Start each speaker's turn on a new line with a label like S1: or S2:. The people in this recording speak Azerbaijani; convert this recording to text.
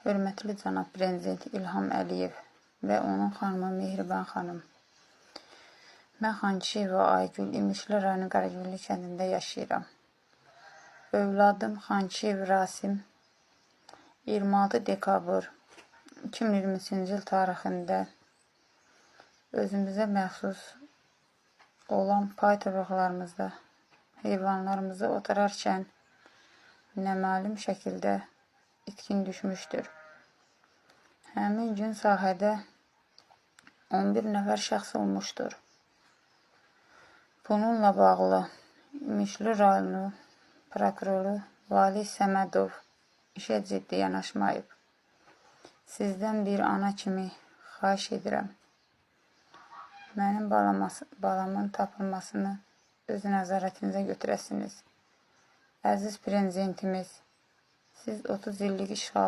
S1: Hörmətli cənab prezident İlham Əliyev və onun xanımı Mehriban xanım. Mən Xankişiyeva Aygül, İmişli rayonu Qaragüllü kəndində yaşayıram. Övladım Xankişiyev Rasim 26 dekabr 2023-cü il tarixində özümüzə məxsus olan pay torpaqlarımızda heyvanlarımızı otararkən naməlum şəkildə itkin düşmüşdür. Həmin gün sahədə 11 nəfər şəxs olmuşdur. Bununla bağlı İmişli rayonu prokuroru Vali Səmədov işə ciddi yanaşmayıb. Sizdən bir ana kimi xahiş edirəm. Mənim balamın tapılmasını öz nəzarətinizə götürəsiniz. Əziz prezidentimiz, siz 30 illik işğal